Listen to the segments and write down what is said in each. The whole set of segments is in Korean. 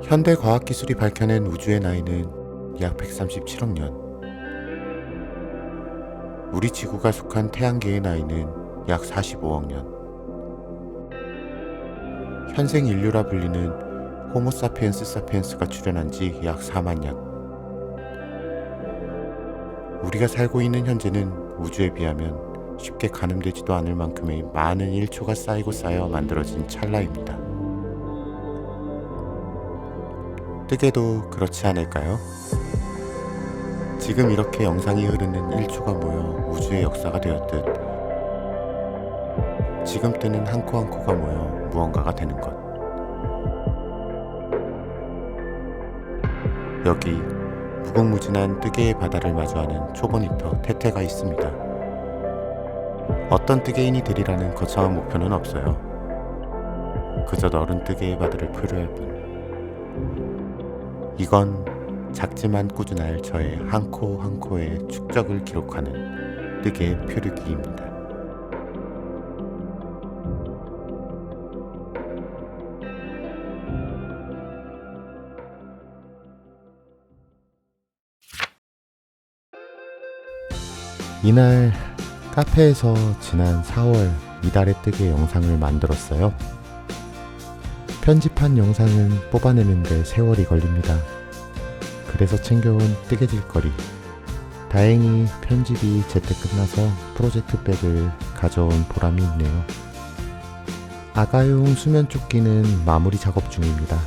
현대 과학기술이 밝혀낸 우주의 나이는 약 137억 년. 우리 지구가 속한 태양계의 나이는 약 45억 년. 현생 인류라 불리는 호모사피엔스 사피엔스가 출현한 지 약 4만 년. 우리가 살고 있는 현재는 우주에 비하면 쉽게 가늠되지도 않을 만큼의 많은 일초가 쌓이고 쌓여 만들어진 찰나입니다. 뜨개도 그렇지 않을까요? 지금 이렇게 영상이 흐르는 1초가 모여 우주의 역사가 되었듯 지금 뜨는 한 코 한 코가 모여 무언가가 되는 것. 여기 무궁무진한 뜨개의 바다를 마주하는 초보니터 태태가 있습니다. 어떤 뜨개인이 되리라는 거창한 목표는 없어요. 그저 너른 뜨개의 바다를 표류할 뿐. 이건 작지만 꾸준할 저의 한 코 한 코의 축적을 기록하는 뜨개 표류기입니다. 이날 카페에서 지난 4월 이달의 뜨개 영상을 만들었어요. 편집한 영상은 뽑아내는데 세월이 걸립니다. 그래서 챙겨온 뜨개질거리. 다행히 편집이 제때 끝나서 프로젝트백을 가져온 보람이 있네요. 아가용 수면조끼는 마무리 작업 중입니다.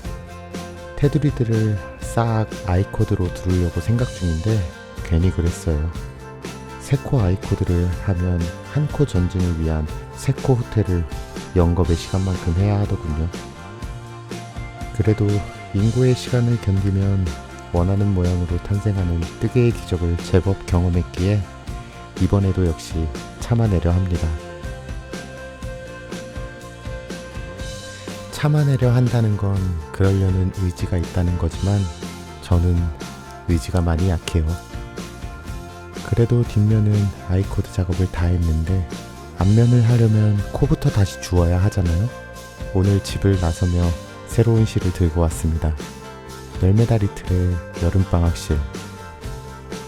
테두리들을 싹 아이코드로 두르려고 생각 중인데 괜히 그랬어요. 세 코 아이코드를 하면 한 코 전진을 위한 세 코 후퇴를 영겁의 시간만큼 해야 하더군요. 그래도 인고의 시간을 견디면 원하는 모양으로 탄생하는 뜨개의 기적을 제법 경험했기에 이번에도 역시 참아내려 합니다. 참아내려 한다는 건 그러려는 의지가 있다는 거지만 저는 의지가 많이 약해요. 그래도 뒷면은 아이코드 작업을 다 했는데 앞면을 하려면 코부터 다시 주워야 하잖아요. 오늘 집을 나서며 새로운 실을 들고 왔습니다. 열매다리 틀의 여름방학실.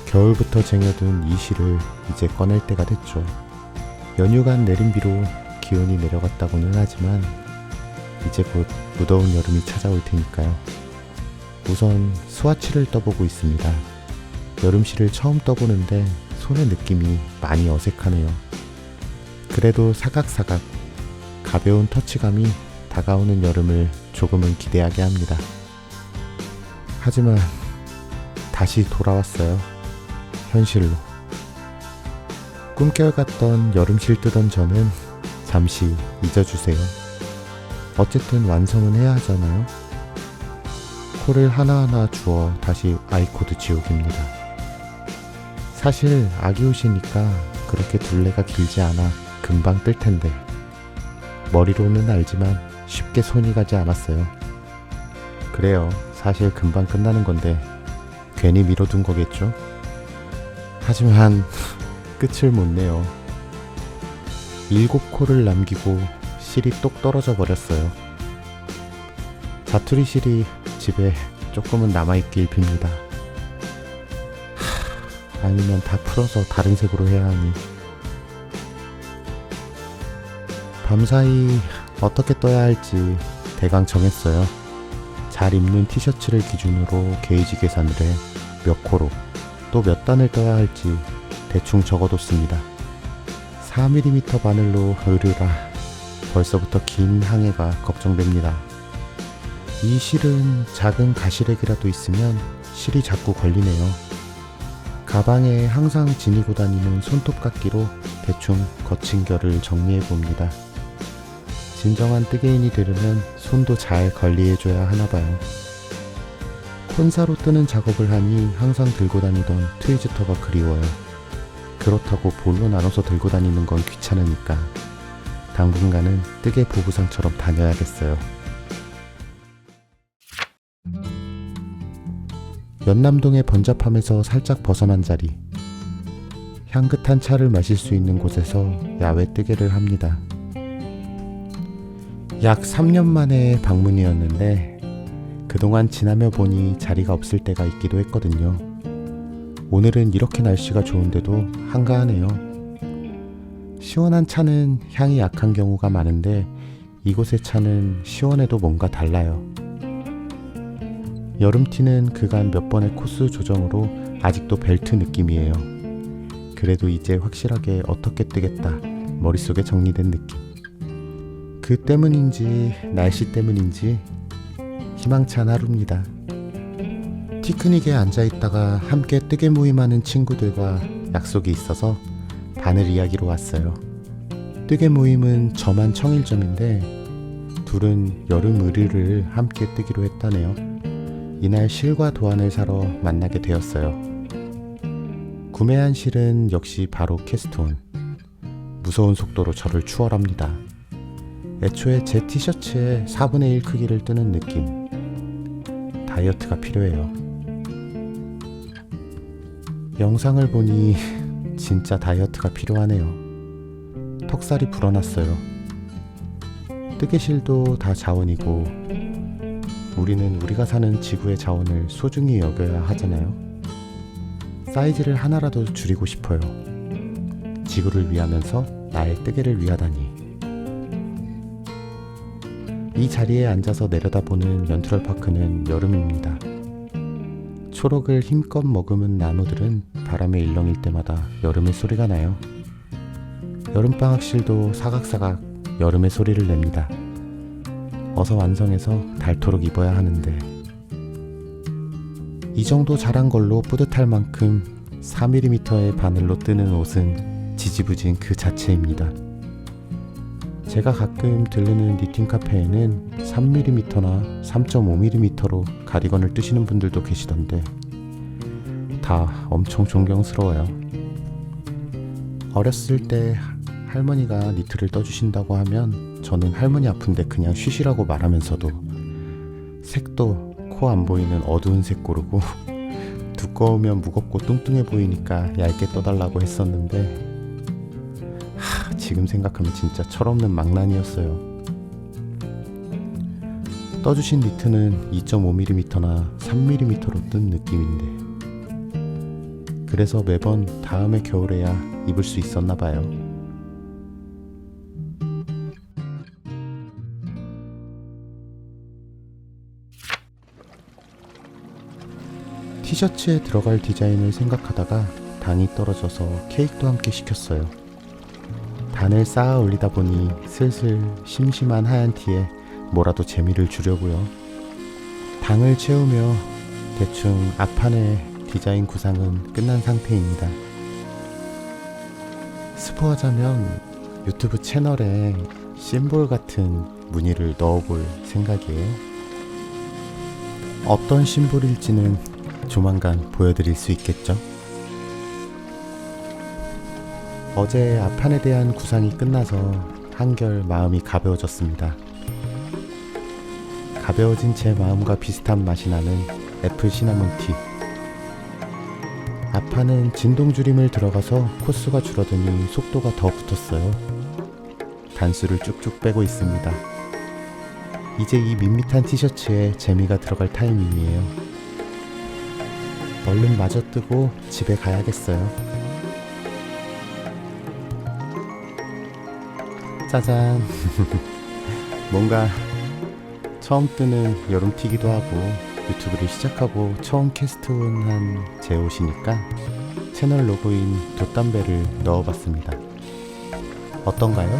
겨울부터 쟁여둔 이 실을 이제 꺼낼 때가 됐죠. 연휴간 내린비로 기온이 내려갔다고는 하지만 이제 곧 무더운 여름이 찾아올 테니까요. 우선 스와치를 떠보고 있습니다. 여름실을 처음 떠보는데 손의 느낌이 많이 어색하네요. 그래도 사각사각 가벼운 터치감이 다가오는 여름을 조금은 기대하게 합니다. 하지만 다시 돌아왔어요. 현실로. 꿈결 같던 여름실 뜨던 저는 잠시 잊어주세요. 어쨌든 완성은 해야 하잖아요. 코를 하나하나 주워 다시 아이코드 지우기입니다. 사실 아기 옷이니까 그렇게 둘레가 길지 않아 금방 뜰 텐데 머리로는 알지만 쉽게 손이 가지 않았어요. 그래요. 사실 금방 끝나는 건데 괜히 미뤄둔 거겠죠? 하지만 끝을 못 내요. 7코를 남기고 실이 똑 떨어져 버렸어요. 자투리 실이 집에 조금은 남아있길 빕니다. 아니면 다 풀어서 다른 색으로 해야 하니. 밤사이 어떻게 떠야 할지 대강 정했어요. 잘 입는 티셔츠를 기준으로 게이지 계산을 해 몇 코로 또 몇 단을 떠야 할지 대충 적어뒀습니다. 4mm 바늘로 으르라. 벌써부터 긴 항해가 걱정됩니다. 이 실은 작은 가시렉이라도 있으면 실이 자꾸 걸리네요. 가방에 항상 지니고 다니는 손톱깎이로 대충 거친 결을 정리해봅니다. 진정한 뜨개인이 되려면 손도 잘 관리해줘야 하나봐요. 콘사로 뜨는 작업을 하니 항상 들고 다니던 트위즈터가 그리워요. 그렇다고 볼로 나눠서 들고 다니는 건 귀찮으니까 당분간은 뜨개 보부상처럼 다녀야겠어요. 연남동의 번잡함에서 살짝 벗어난 자리. 향긋한 차를 마실 수 있는 곳에서 야외 뜨개를 합니다. 약 3년 만에 방문이었는데 그동안 지나며 보니 자리가 없을 때가 있기도 했거든요. 오늘은 이렇게 날씨가 좋은데도 한가하네요. 시원한 차는 향이 약한 경우가 많은데 이곳의 차는 시원해도 뭔가 달라요. 여름티는 그간 몇 번의 코스 조정으로 아직도 벨트 느낌이에요. 그래도 이제 확실하게 어떻게 뜨겠다 머릿속에 정리된 느낌. 그 때문인지 날씨 때문인지 희망찬 하루입니다. 피크닉에 앉아있다가 함께 뜨개 모임하는 친구들과 약속이 있어서 바늘 이야기로 왔어요. 뜨개 모임은 저만 청일점인데 둘은 여름 의류를 함께 뜨기로 했다네요. 이날 실과 도안을 사러 만나게 되었어요. 구매한 실은 역시 바로 캐스트온. 무서운 속도로 저를 추월합니다. 애초에 제 티셔츠에 4분의 1 크기를 뜨는 느낌. 다이어트가 필요해요. 영상을 보니 진짜 다이어트가 필요하네요. 턱살이 불어났어요. 뜨개실도 다 자원이고 우리는 우리가 사는 지구의 자원을 소중히 여겨야 하잖아요. 사이즈를 하나라도 줄이고 싶어요. 지구를 위하면서 나의 뜨개를 위하다니. 이 자리에 앉아서 내려다보는 연트럴파크는 여름입니다. 초록을 힘껏 머금은 나무들은 바람에 일렁일 때마다 여름의 소리가 나요. 여름방학실도 사각사각 여름의 소리를 냅니다. 어서 완성해서 닳도록 입어야 하는데 이 정도 자란 걸로 뿌듯할 만큼 4mm의 바늘로 뜨는 옷은 지지부진 그 자체입니다. 제가 가끔 들르는 니팅 카페에는 3mm나 3.5mm로 가디건을 뜨시는 분들도 계시던데 다 엄청 존경스러워요. 어렸을 때 할머니가 니트를 떠주신다고 하면 저는 할머니 아픈데 그냥 쉬시라고 말하면서도 색도 코 안 보이는 어두운 색 고르고 두꺼우면 무겁고 뚱뚱해 보이니까 얇게 떠달라고 했었는데 지금 생각하면 진짜 철없는 망난이었어요. 떠주신 니트는 2.5mm나 3mm로 뜬 느낌인데 그래서 매번 다음의 겨울에야 입을 수 있었나 봐요. 티셔츠에 들어갈 디자인을 생각하다가 당이 떨어져서 케이크도 함께 시켰어요. 단을 쌓아 올리다 보니 슬슬 심심한 하얀 티에 뭐라도 재미를 주려고요. 당을 채우며 대충 앞판의 디자인 구상은 끝난 상태입니다. 스포하자면 유튜브 채널에 심볼 같은 무늬를 넣어볼 생각이에요. 어떤 심볼일지는 조만간 보여드릴 수 있겠죠? 어제 앞판에 대한 구상이 끝나서 한결 마음이 가벼워졌습니다. 가벼워진 제 마음과 비슷한 맛이 나는 애플 시나몬티. 앞판은 진동주림을 들어가서 코스가 줄어드니 속도가 더 붙었어요. 단수를 쭉쭉 빼고 있습니다. 이제 이 밋밋한 티셔츠에 재미가 들어갈 타이밍이에요. 얼른 마저 뜨고 집에 가야겠어요. 짜잔. 뭔가 처음 뜨는 여름티기도 하고 유튜브를 시작하고 처음 캐스트온한 제 옷이니까 채널 로고인 돛담배를 넣어봤습니다. 어떤가요?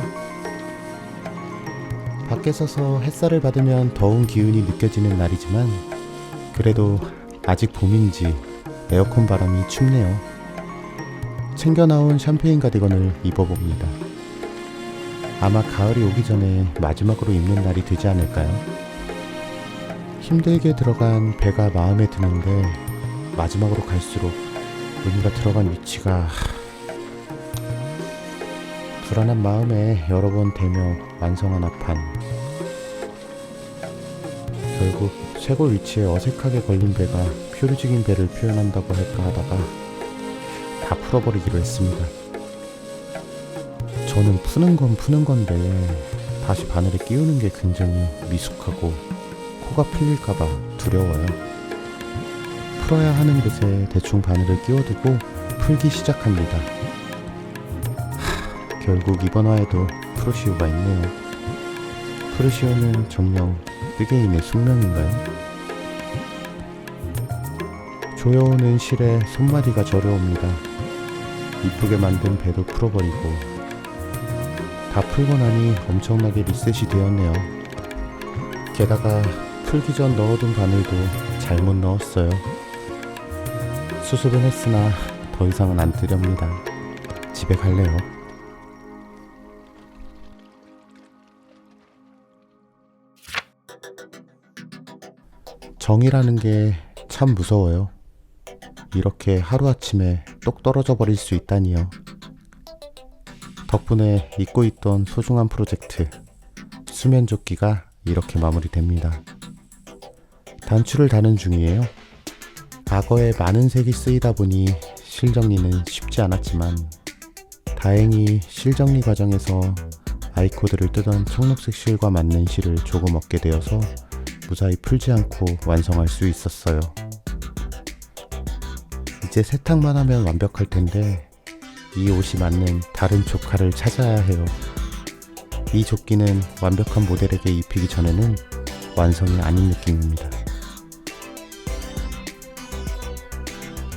밖에 서서 햇살을 받으면 더운 기운이 느껴지는 날이지만 그래도 아직 봄인지 에어컨 바람이 춥네요. 챙겨 나온 샴페인 가디건을 입어봅니다. 아마 가을이 오기 전에 마지막으로 입는 날이 되지 않을까요? 힘들게 들어간 배가 마음에 드는데 마지막으로 갈수록 의미가 들어간 위치가 불안한 마음에 여러 번 대며 완성한 앞판. 결국 쇄골 위치에 어색하게 걸린 배가 표류직인 배를 표현한다고 할까 하다가 다 풀어버리기로 했습니다. 저는 푸는 건 푸는 건데 다시 바늘에 끼우는 게 굉장히 미숙하고 코가 풀릴까봐 두려워요. 풀어야 하는 곳에 대충 바늘을 끼워두고 풀기 시작합니다. 결국 이번 화에도 프루시오가 있네요. 프루시오는 정녕 뜨개인의 숙명인가요? 조여오는 실에 손마디가 저려옵니다. 이쁘게 만든 배도 풀어버리고 다 풀고 나니 엄청나게 리셋이 되었네요. 게다가 풀기 전 넣어둔 바늘도 잘못 넣었어요. 수습은 했으나 더 이상은 안 뜨렵니다. 집에 갈래요. 정이라는 게 참 무서워요. 이렇게 하루아침에 똑 떨어져 버릴 수 있다니요. 덕분에 잊고 있던 소중한 프로젝트 수면조끼가 이렇게 마무리됩니다. 단추를 다는 중이에요. 과거에 많은 색이 쓰이다 보니 실정리는 쉽지 않았지만 다행히 실정리 과정에서 아이코드를 뜨던 청록색 실과 맞는 실을 조금 얻게 되어서 무사히 풀지 않고 완성할 수 있었어요. 이제 세탁만 하면 완벽할 텐데 이 옷이 맞는 다른 조카를 찾아야 해요. 이 조끼는 완벽한 모델에게 입히기 전에는 완성이 아닌 느낌입니다.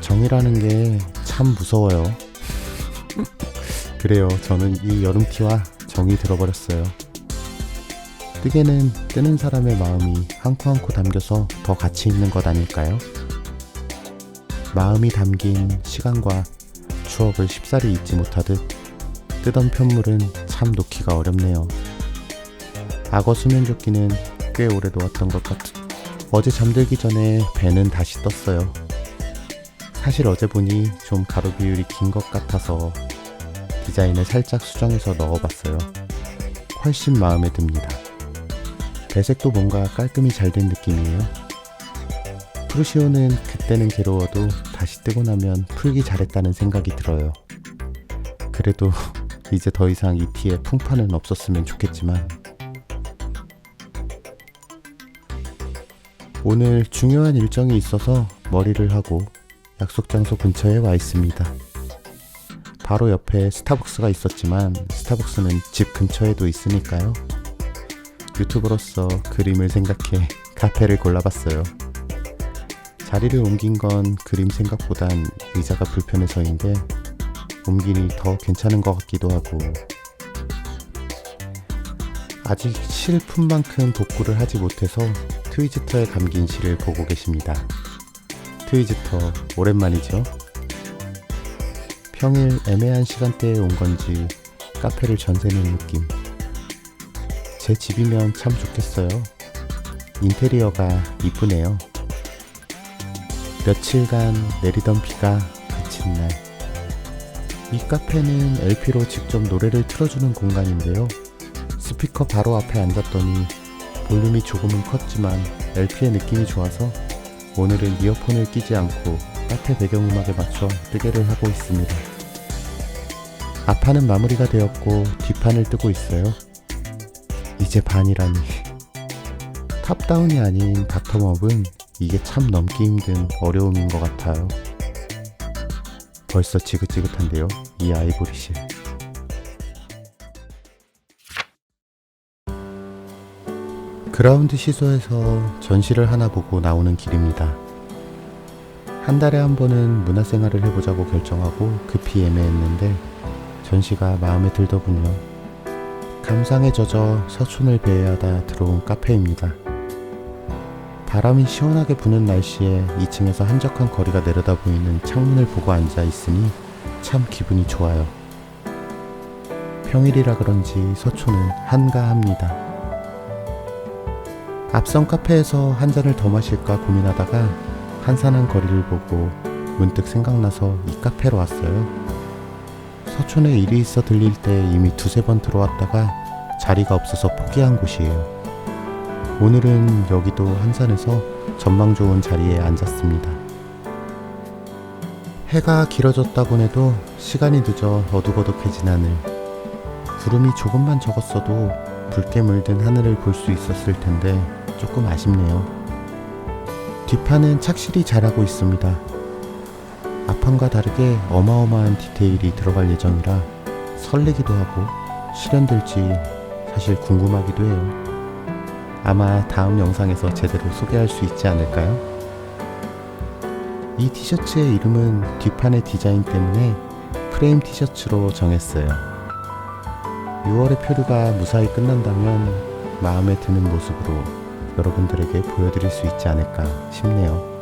정이라는 게 참 무서워요. 그래요, 저는 이 여름티와 정이 들어버렸어요. 뜨개는 뜨는 사람의 마음이 한 코 한 코 담겨서 더 가치 있는 것 아닐까요? 마음이 담긴 시간과 추억을 쉽사리 잊지 못하듯 뜨던 편물은 참 놓기가 어렵네요. 악어 수면조끼는 꽤 오래 놓았던 것 같아. 어제 잠들기 전에 배는 다시 떴어요. 사실 어제 보니 좀 가로 비율이 긴 것 같아서 디자인을 살짝 수정해서 넣어봤어요. 훨씬 마음에 듭니다. 배색도 뭔가 깔끔히 잘 된 느낌이에요. 프루시오는 그때는 괴로워도 다시 뜨고 나면 풀기 잘했다는 생각이 들어요. 그래도 이제 더 이상 이 티에 풍파는 없었으면 좋겠지만 오늘 중요한 일정이 있어서 머리를 하고 약속 장소 근처에 와 있습니다. 바로 옆에 스타벅스가 있었지만 스타벅스는 집 근처에도 있으니까요. 유튜버로서 그림을 생각해 카페를 골라봤어요. 자리를 옮긴 건 그림 생각보단 의자가 불편해서인데 옮기니 더 괜찮은 것 같기도 하고 아직 실품만큼 복구를 하지 못해서 트위지터에 감긴 실을 보고 계십니다. 트위지터 오랜만이죠? 평일 애매한 시간대에 온 건지 카페를 전세낸 느낌. 제 집이면 참 좋겠어요. 인테리어가 이쁘네요. 며칠간 내리던 비가 그친 날. 이 카페는 LP로 직접 노래를 틀어주는 공간인데요. 스피커 바로 앞에 앉았더니 볼륨이 조금은 컸지만 LP의 느낌이 좋아서 오늘은 이어폰을 끼지 않고 카페 배경음악에 맞춰 뜨개를 하고 있습니다. 앞판은 마무리가 되었고 뒷판을 뜨고 있어요. 이제 반이라니. 탑다운이 아닌 바텀업은 이게 참 넘기 힘든 어려움인 것 같아요. 벌써 지긋지긋한데요, 이 아이보리실. 그라운드 시소에서 전시를 하나 보고 나오는 길입니다. 한 달에 한 번은 문화생활을 해보자고 결정하고 급히 예매했는데 전시가 마음에 들더군요. 감상에 젖어 서촌을 배회하다 들어온 카페입니다. 바람이 시원하게 부는 날씨에 2층에서 한적한 거리가 내려다 보이는 창문을 보고 앉아 있으니 참 기분이 좋아요. 평일이라 그런지 서촌은 한가합니다. 앞선 카페에서 한 잔을 더 마실까 고민하다가 한산한 거리를 보고 문득 생각나서 이 카페로 왔어요. 서촌에 일이 있어 들릴 때 이미 두세 번 들어왔다가 자리가 없어서 포기한 곳이에요. 오늘은 여기도 한산해서 전망 좋은 자리에 앉았습니다. 해가 길어졌다곤 해도 시간이 늦어 어둑어둑해진 하늘. 구름이 조금만 적었어도 붉게 물든 하늘을 볼 수 있었을 텐데 조금 아쉽네요. 뒷판은 착실히 잘하고 있습니다. 앞판과 다르게 어마어마한 디테일이 들어갈 예정이라 설레기도 하고 실현될지 사실 궁금하기도 해요. 아마 다음 영상에서 제대로 소개할 수 있지 않을까요? 이 티셔츠의 이름은 뒷판의 디자인 때문에 프레임 티셔츠로 정했어요. 6월의 표류가 무사히 끝난다면 마음에 드는 모습으로 여러분들에게 보여드릴 수 있지 않을까 싶네요.